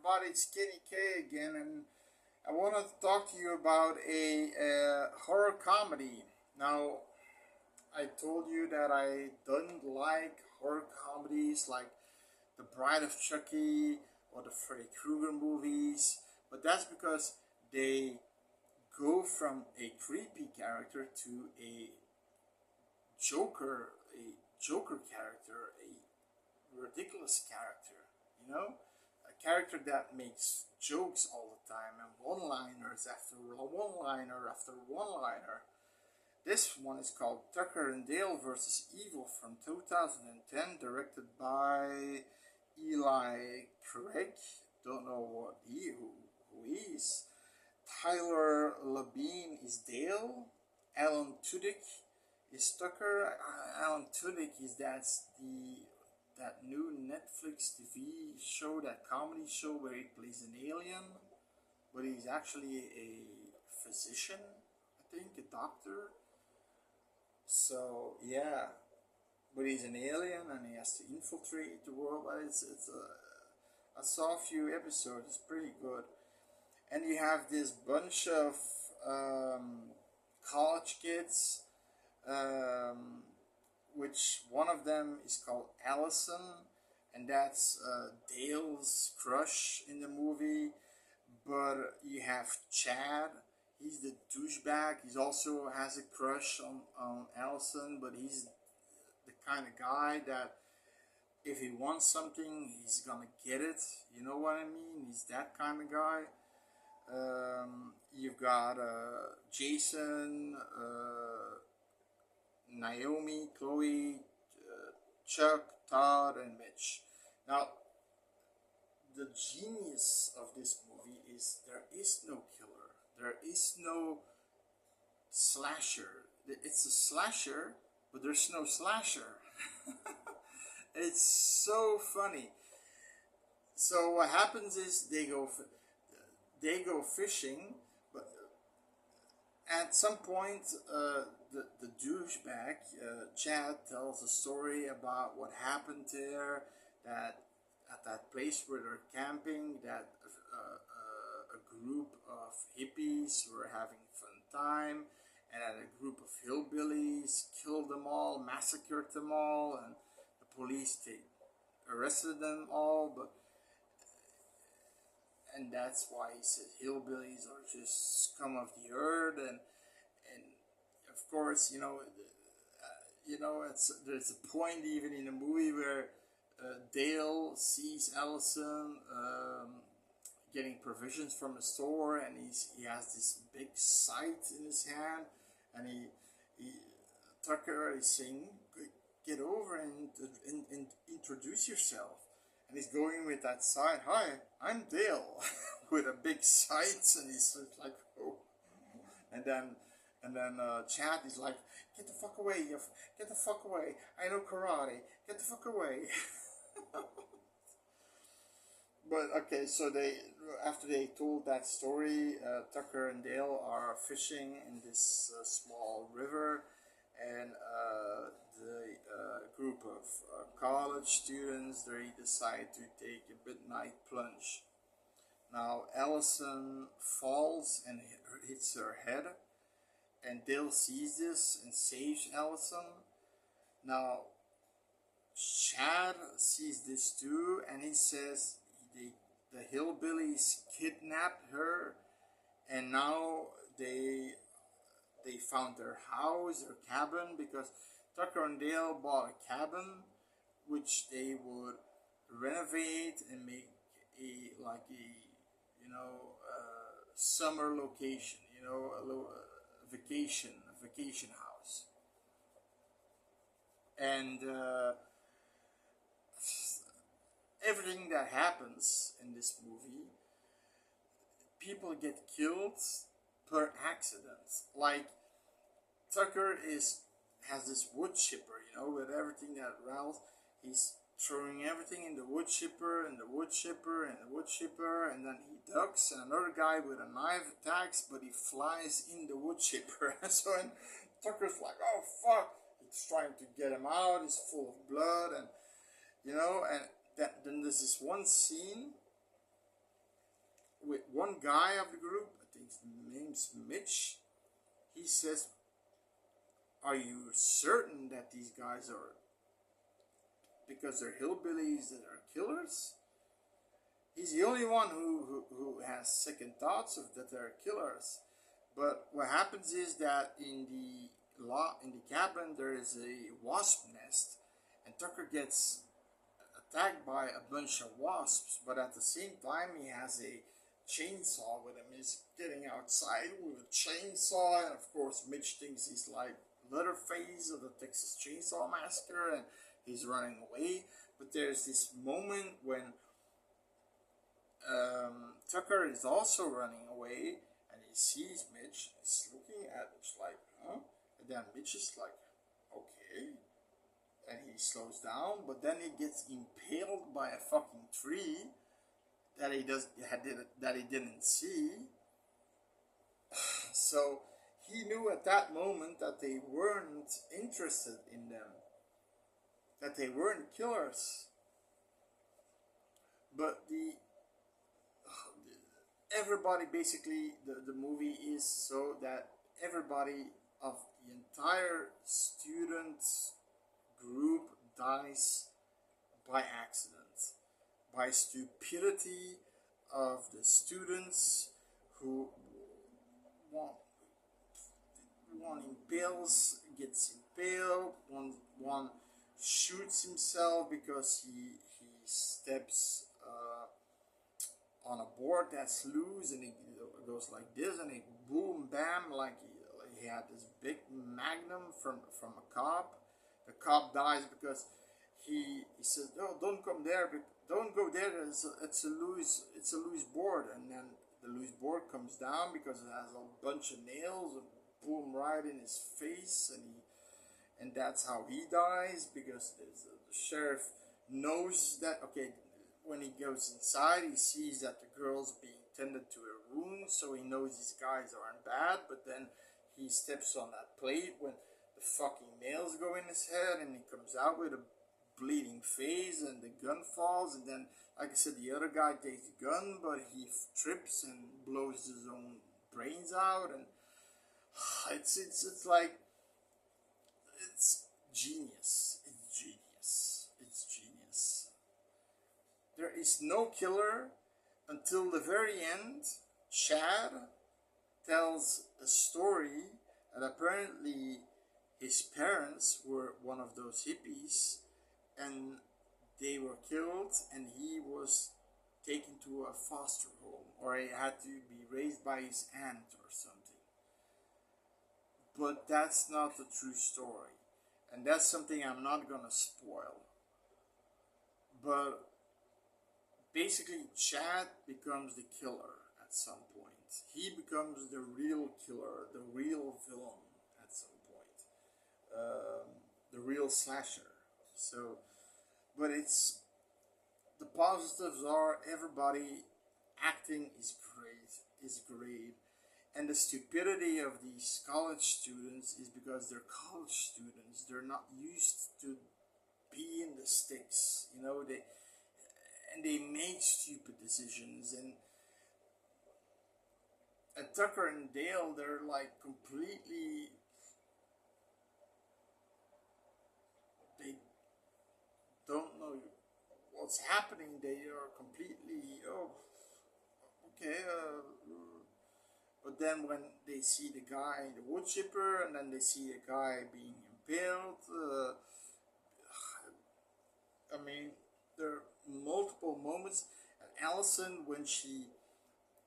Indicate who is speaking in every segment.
Speaker 1: everybody, it's Kenny K again, and I wanted to talk to you about a horror comedy. Now, I told you that I don't like horror comedies like The Bride of Chucky or the Freddy Krueger movies, but that's because they go from a creepy character to a Joker character, a ridiculous character, you know? A character that makes jokes all the time and one-liners after one-liner after one-liner. This one is called Tucker and Dale versus Evil from 2010, directed by Eli Craig. Don't know who he is. Tyler Labine is Dale. Alan Tudyk is Tucker. Alan Tudyk is that new Netflix TV show, that comedy show where he plays an alien, but he's actually a physician, I think, a doctor. So yeah, but he's an alien and he has to infiltrate the world. But I saw a few episodes. It's pretty good. And you have this bunch of college kids, which one of them is called Allison, and that's Dale's crush in the movie. But you have Chad. He's the douchebag. He also has a crush on Allison, but he's the kind of guy that if he wants something, he's gonna get it. You know what I mean? He's that kind of guy. You've got Jason, Naomi, Chloe, Chuck, Todd, and Mitch. Now, the genius of this movie is there is no killer. There is no slasher. It's a slasher, but there's no slasher. It's so funny. So what happens is they go fishing, but at some point, the douchebag Chad tells a story about what happened there. That at that place where they're camping, that a group of hippies were having a fun time, and that a group of hillbillies killed them all, massacred them all, and the police arrested them all. But and that's why he said hillbillies are just scum of the earth, and of course, there's a point even in the movie where Dale sees Allison getting provisions from the store, and he has this big sight in his hand, and he Tucker is saying, "Get over and introduce yourself." And he's going with that sign, "Hi, I'm Dale," with a big sight, and he's like, "Oh," and then Chad is like, "Get the fuck away, get the fuck away! I know karate. Get the fuck away!" But okay, so after they told that story, Tucker and Dale are fishing in this small river, and the group of college students, they decide to take a midnight plunge. Now Allison falls and hits her head, and Dale sees this and saves Allison. Now Chad sees this too, and he says the hillbillies kidnapped her, and now they found their house, their cabin, because Tucker and Dale bought a cabin which they would renovate and make summer location, a vacation house. And everything that happens in this movie, people get killed per accident. Like Tucker has this wood chipper, with everything that rattles. He's throwing everything in the wood chipper and the wood chipper and the wood chipper, and then he ducks, and another guy with a knife attacks, but he flies in the wood chipper. And Tucker's like, "Oh fuck!" He's trying to get him out. He's full of blood, and then there's this one scene one guy of the group, I think his name's Mitch, he says, "Are you certain that these guys are, because they're hillbillies, that are killers?" He's the only one who has second thoughts of that they're killers. But what happens is that in the cabin there is a wasp nest, and Tucker gets attacked by a bunch of wasps. But at the same time, he has a chainsaw with him. He's getting outside with a chainsaw, and of course, Mitch thinks he's like Leatherface of the Texas Chainsaw Massacre, and he's running away. But there's this moment when Tucker is also running away, and he sees Mitch. He's looking at Mitch like, huh? And then Mitch is like, okay. And he slows down, but then he gets impaled by a fucking tree that he didn't see. So he knew at that moment that they weren't interested in them, that they weren't killers. But everybody, basically, the movie is so that everybody of the entire student group dies by accident, by stupidity of the students who one impales, gets impaled, one shoots himself because he steps on a board that's loose, and it goes like this, and it boom bam, like he had this big magnum from a cop. The cop dies because he says, "No, don't come there, don't go there. It's a loose board." And then the loose board comes down because it has a bunch of nails, and boom, right in his face, and that's how he dies, because the sheriff knows that, okay, when he goes inside, he sees that the girl's being tended to her wound, so he knows these guys aren't bad. But then he steps on that plate when the fucking nails go in his head, and he comes out with a bleeding face, and the gun falls. And then, like I said, the other guy takes the gun, but he trips and blows his own brains out, and it's like, it's genius. It's genius. There is no killer until the very end. Chad tells a story that apparently his parents were one of those hippies, and they were killed, and he was taken to a foster home, or he had to be raised by his aunt or something. But that's not the true story, and that's something I'm not gonna spoil. But basically, Chad becomes the killer at some point. He becomes the real killer, the real villain at some point, the real slasher. So, but it's, the positives are everybody acting is great, and the stupidity of these college students is because they're college students. They're not used to be in the sticks, they make stupid decisions, and Tucker and Dale, they're like completely, they don't know what's happening. They are completely, okay, but then when they see the guy, the wood chipper, and then they see a guy being impaled, there are multiple moments. And Allison, when she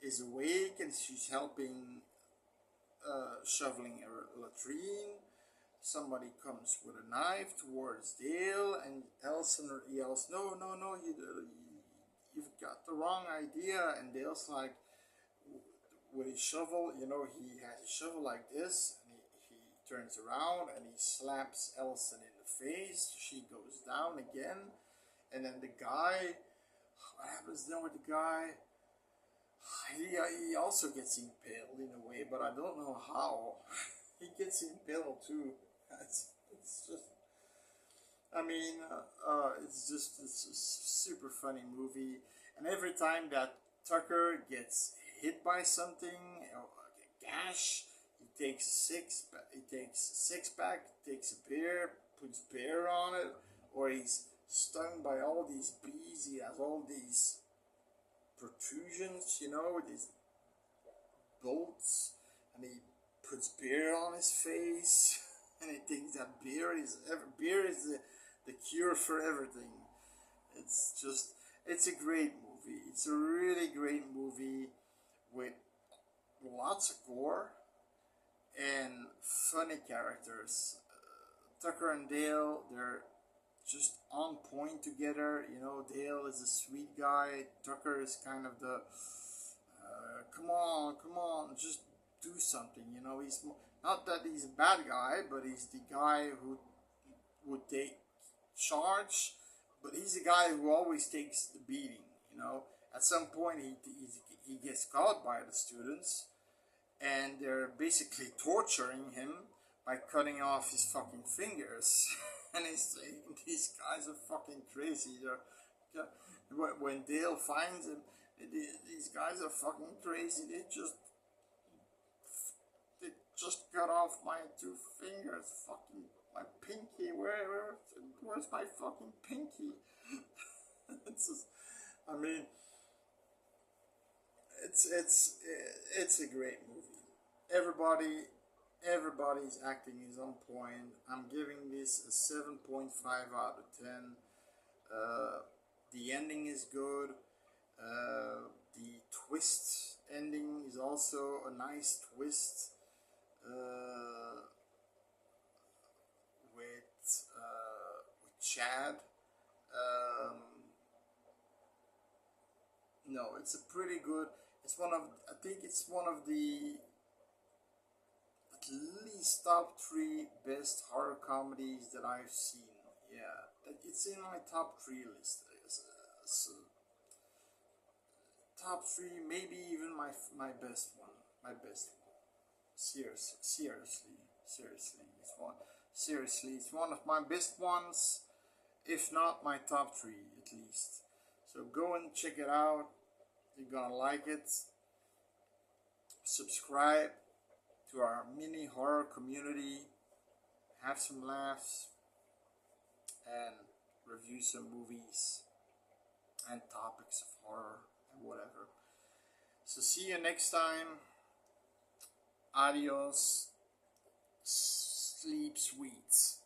Speaker 1: is awake and she's helping shoveling a latrine, somebody comes with a knife towards Dale, and Allison yells, "No, no, no, you've got the wrong idea." And Dale's like, with his shovel, he has a shovel like this, and he turns around and he slaps Allison in the face. She goes down again, and then the guy, what happens then with the guy? He also gets impaled in a way, but I don't know how. He gets impaled too. It's just, it's a super funny movie, and every time that Tucker gets hit by something or a gash, he takes a six pack, takes a beer, puts beer on it, or he's stung by all these bees. He has all these protrusions, you know, these bolts, and he puts beer on his face, and he thinks that beer is the cure for everything. It's just, it's a great movie. It's a really great movie with lots of gore and funny characters. Tucker and Dale, they're just on point together. You know, Dale is a sweet guy. Tucker is kind of the come on, just do something. You know, he's not that he's a bad guy, but he's the guy who would take charge. But he's the guy who always takes the beating. You know, at some point he gets caught by the students, and they're basically torturing him by cutting off his fucking fingers. And he's saying, these guys are fucking crazy. When Dale finds him, these guys are fucking crazy. They just cut off my two fingers. Fucking my pinky. Where's my fucking pinky? It's just, I mean, it's a great movie. Everybody's acting is on point. I'm giving this a 7.5 out of 10. The ending is good. The twist ending is also a nice twist. With Chad. No, it's a pretty good. I think it's one of the at least top 3 best horror comedies that I've seen. Yeah, it's in my top 3 list. So top 3, maybe even my best one. My best one. Seriously, it's one of my best ones, if not my top 3 at least. So go and check it out. You're gonna like it. Subscribe to our mini horror community. Have some laughs and review some movies and topics of horror and whatever. So see you next time. Adios. Sleep sweet.